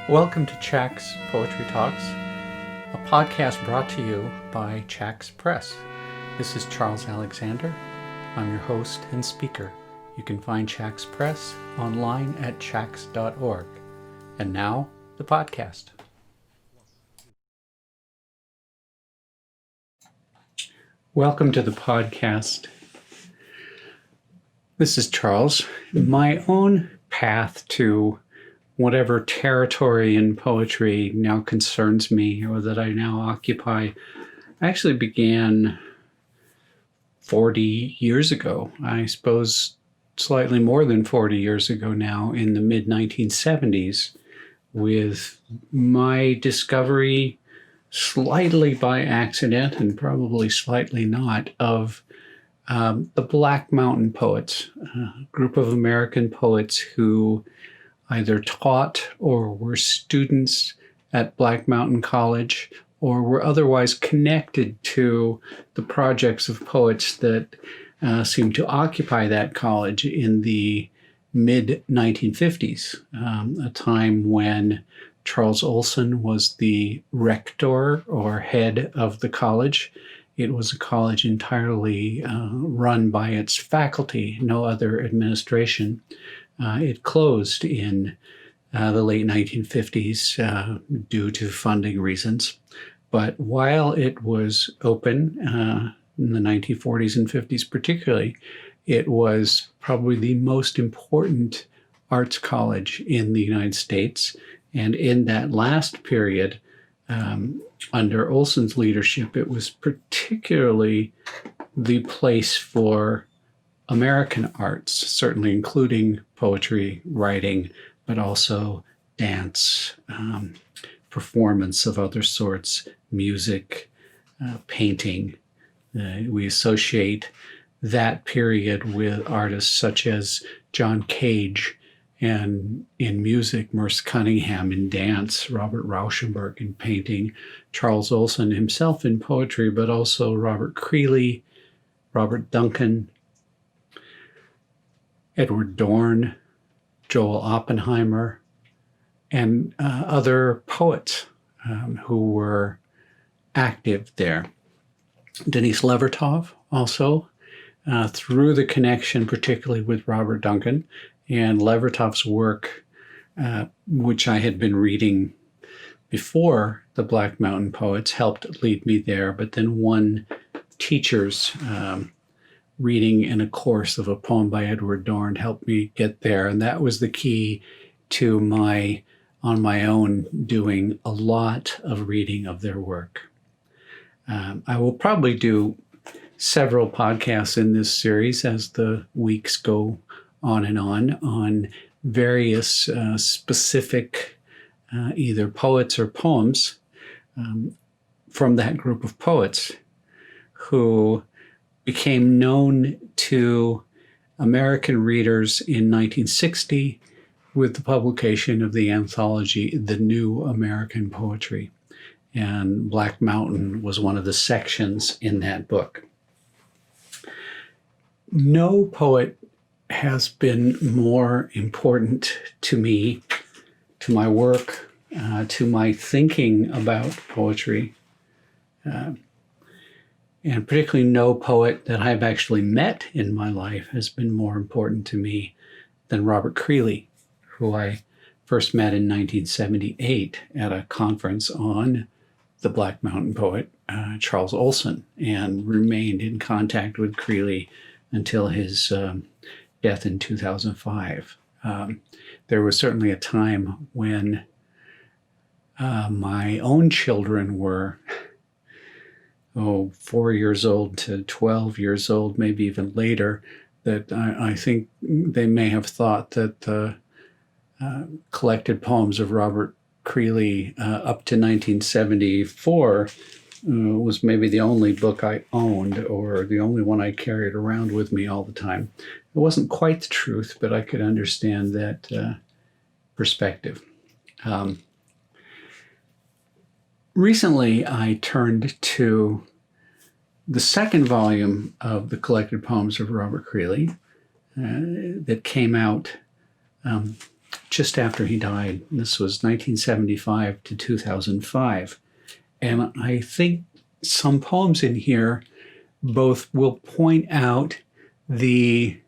Welcome to Chax Poetry Talks, a podcast brought to you by Chax Press. This is Charles Alexander. I'm your host and speaker. You can find Chax Press online at chax.org. And now, the podcast. Welcome to the podcast. This is Charles. My own path to whatever territory in poetry now concerns me or that I now occupy actually began 40 years ago. I suppose slightly more than 40 years ago now, in the mid-1970s, with my discovery, slightly by accident and probably slightly not, of the Black Mountain Poets, a group of American poets who either taught or were students at Black Mountain College or were otherwise connected to the projects of poets that seemed to occupy that college in the mid-1950s, a time when Charles Olson was the rector or head of the college. It was a college entirely run by its faculty, no other administration. It closed in the late 1950s due to funding reasons. But while it was open in the 1940s and 50s particularly, it was probably the most important arts college in the United States. And in that last period, under Olson's leadership, it was particularly the place for American arts, certainly including poetry, writing, but also dance, performance of other sorts, music, painting. We associate that period with artists such as John Cage, and in music, Merce Cunningham; in dance, Robert Rauschenberg; in painting, Charles Olson himself; in poetry, but also Robert Creeley, Robert Duncan, Edward Dorn, Joel Oppenheimer, and other poets who were active there. Denis Levertov also, through the connection particularly with Robert Duncan, and Levertov's work, which I had been reading before the Black Mountain Poets, helped lead me there. But then one teacher's reading in a course of a poem by Edward Dorn helped me get there. And that was the key to on my own, doing a lot of reading of their work. I will probably do several podcasts in this series as the weeks go on various specific either poets or poems from that group of poets who became known to American readers in 1960 with the publication of the anthology, The New American Poetry. And Black Mountain was one of the sections in that book. No poet has been more important to me, to my work, to my thinking about poetry, and particularly no poet that I've actually met in my life has been more important to me than Robert Creeley, who I first met in 1978 at a conference on the Black Mountain poet, Charles Olson, and remained in contact with Creeley until his death in 2005. There was certainly a time when my own children were 4 years old to 12 years old, maybe even later, that I think they may have thought that the collected poems of Robert Creeley up to 1974 was maybe the only book I owned or the only one I carried around with me all the time. It wasn't quite the truth, but I could understand that perspective. Recently, I turned to the second volume of the collected poems of Robert Creeley that came out just after he died. This was 1975 to 2005. And I think some poems in here both will point out the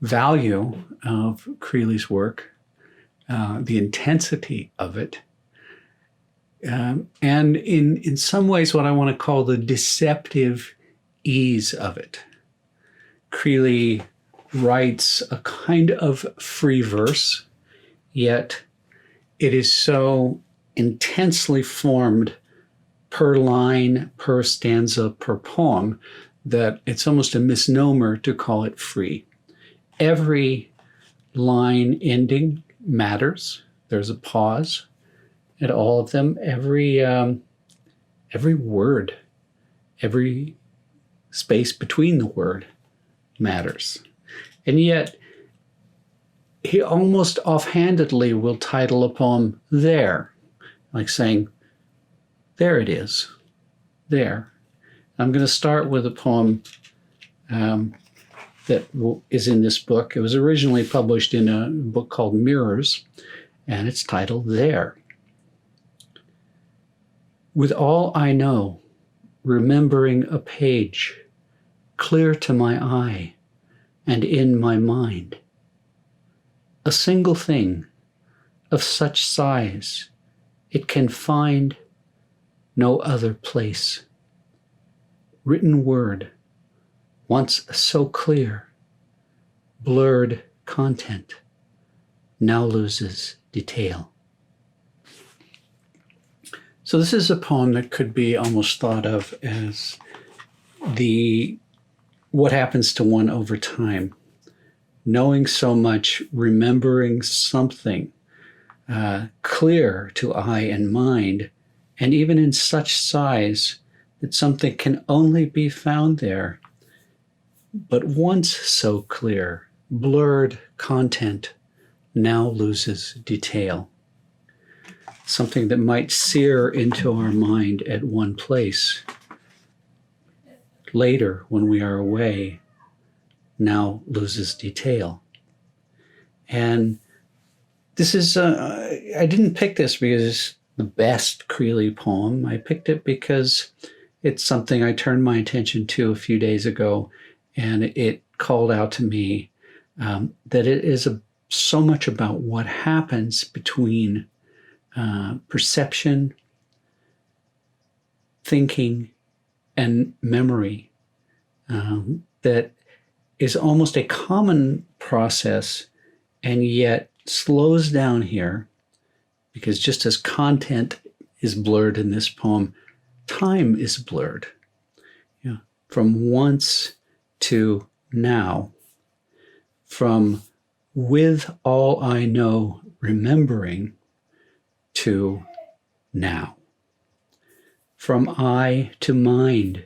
value of Creeley's work, the intensity of it, and in some ways what I want to call the deceptive ease of it. Creeley writes a kind of free verse, yet it is so intensely formed per line, per stanza, per poem, that it's almost a misnomer to call it free. Every line ending matters. There's a pause at all of them. Every word, every space between the word matters. And yet, he almost offhandedly will title a poem "There," like saying, there it is, there. I'm going to start with a poem that is in this book. It was originally published in a book called Mirrors, and it's titled "There." With all I know, remembering a page, clear to my eye and in my mind, a single thing of such size it can find no other place. Written word, once so clear, blurred content, now loses detail. So this is a poem that could be almost thought of as what happens to one over time. Knowing so much, remembering something clear to eye and mind, and even in such size that something can only be found there, but once so clear, blurred content now loses detail. Something that might sear into our mind at one place, later when we are away, now loses detail. And this is, I didn't pick this because it's the best Creeley poem. I picked it because it's something I turned my attention to a few days ago, and it called out to me that it is so much about what happens between perception, thinking, and memory that is almost a common process, and yet slows down here, because just as content is blurred in this poem, time is blurred. Yeah. From once to now, from with all I know remembering to now, from I to mind,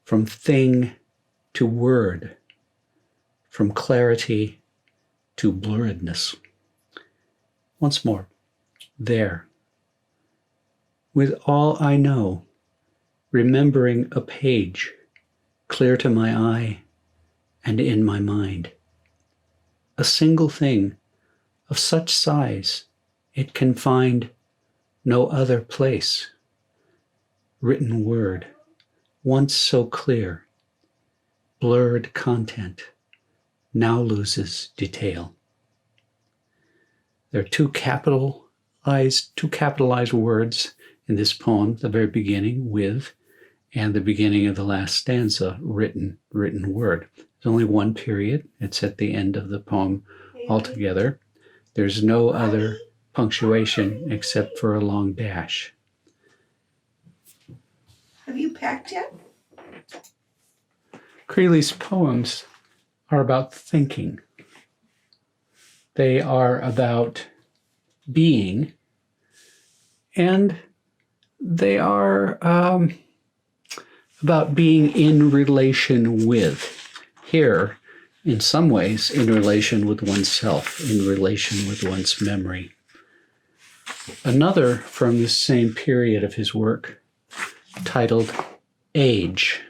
from thing to word, from clarity to blurredness. Once more, there. With all I know, remembering a page, clear to my eye and in my mind. A single thing of such size it can find no other place. Written word, once so clear, blurred content, now loses detail. There are two capitalized words in this poem, the very beginning, with, and the beginning of the last stanza, written word. There's only one period. It's at the end of the poem altogether. There's no other punctuation except for a long dash. Have you packed yet? Creeley's poems are about thinking. They are about being, and they are about being in relation with. Here, in some ways, in relation with oneself, in relation with one's memory. Another from the same period of his work, titled Age.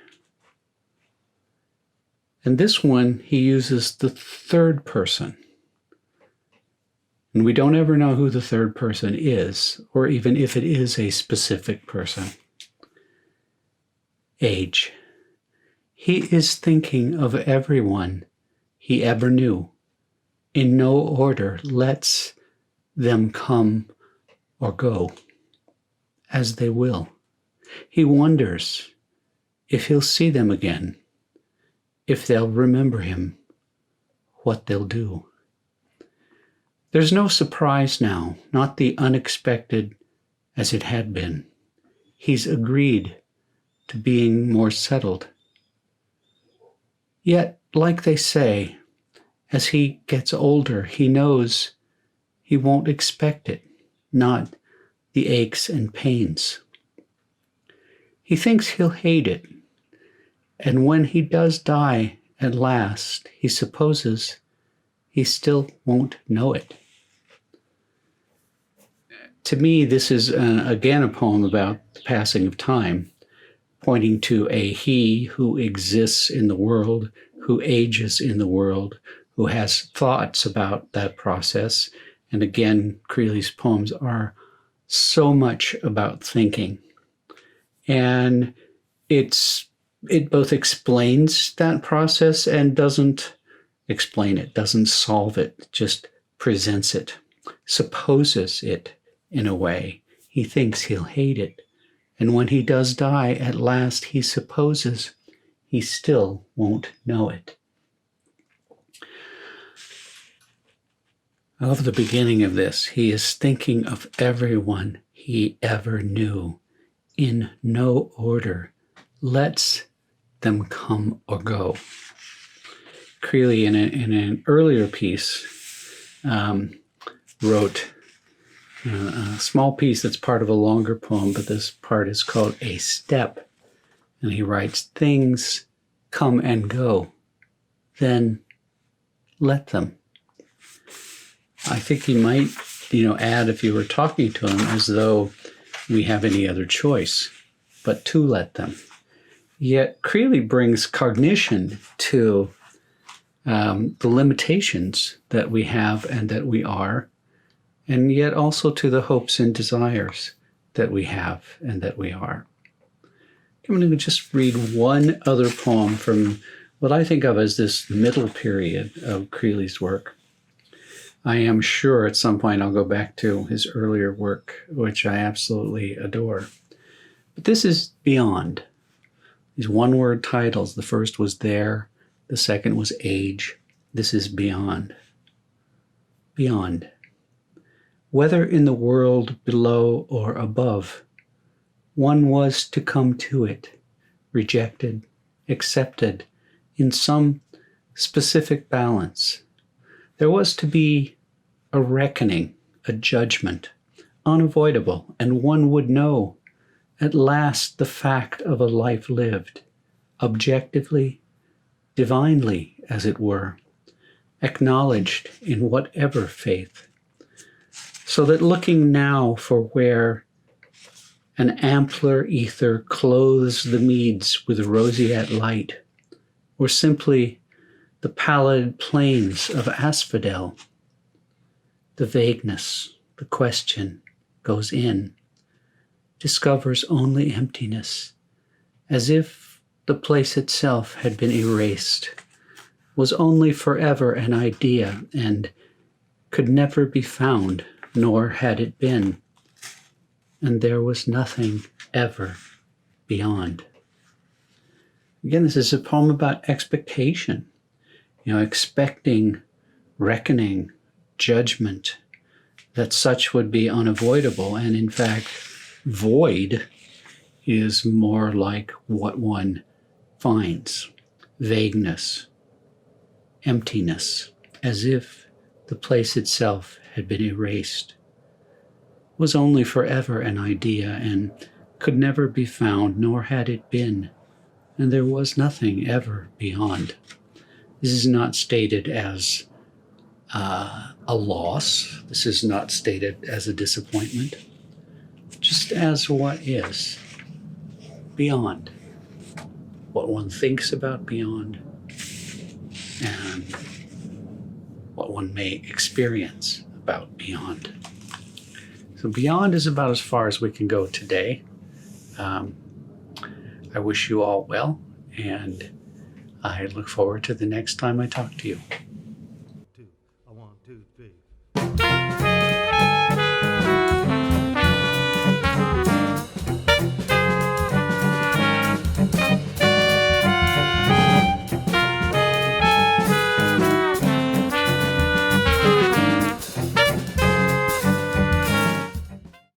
And this one, he uses the third person. And we don't ever know who the third person is, or even if it is a specific person. Age. He is thinking of everyone he ever knew. In no order lets them come or go, as they will. He wonders if he'll see them again, if they'll remember him, what they'll do. There's no surprise now, not the unexpected as it had been. He's agreed to being more settled. Yet, like they say, as he gets older, he knows he won't expect it, not the aches and pains. He thinks he'll hate it, and when he does die at last, he supposes he still won't know it. To me, this is, again, a poem about the passing of time, pointing to a he who exists in the world, who ages in the world, who has thoughts about that process. And again, Creeley's poems are so much about thinking. And it both explains that process and doesn't explain it, doesn't solve it, just presents it, supposes it in a way. He thinks he'll hate it. And when he does die, at last he supposes he still won't know it. I love the beginning of this. He is thinking of everyone he ever knew, in no order, lets them come or go. Creely, in an earlier piece, wrote a small piece that's part of a longer poem, but this part is called A Step. And he writes, things come and go, then let them. I think he might, add, if you were talking to him, as though we have any other choice but to let them. Yet Creely brings cognition to the limitations that we have and that we are, and yet also to the hopes and desires that we have and that we are. I'm going to just read one other poem from what I think of as this middle period of Creely's work. I am sure at some point I'll go back to his earlier work, which I absolutely adore. But this is Beyond. These one-word titles. The first was There. The second was Age. This is Beyond. Beyond. Whether in the world below or above, one was to come to it, rejected, accepted, in some specific balance. There was to be a reckoning, a judgment, unavoidable, and one would know at last the fact of a life lived, objectively, divinely, as it were, acknowledged in whatever faith, so that looking now for where an ampler ether clothes the meads with roseate light, or simply the pallid plains of asphodel, the vagueness, the question, goes in, discovers only emptiness, as if the place itself had been erased, was only forever an idea, and could never be found, nor had it been, and there was nothing ever beyond. Again, this is a poem about expectation, expecting, reckoning, judgment, that such would be unavoidable. And in fact, void is more like what one finds. Vagueness, emptiness, as if the place itself had been erased, was only forever an idea and could never be found, nor had it been, and there was nothing ever beyond. This is not stated as a loss. This is not stated as a disappointment, just as what is beyond, what one thinks about beyond, and what one may experience about beyond. So beyond is about as far as we can go today. I wish you all well, and I look forward to the next time I talk to you.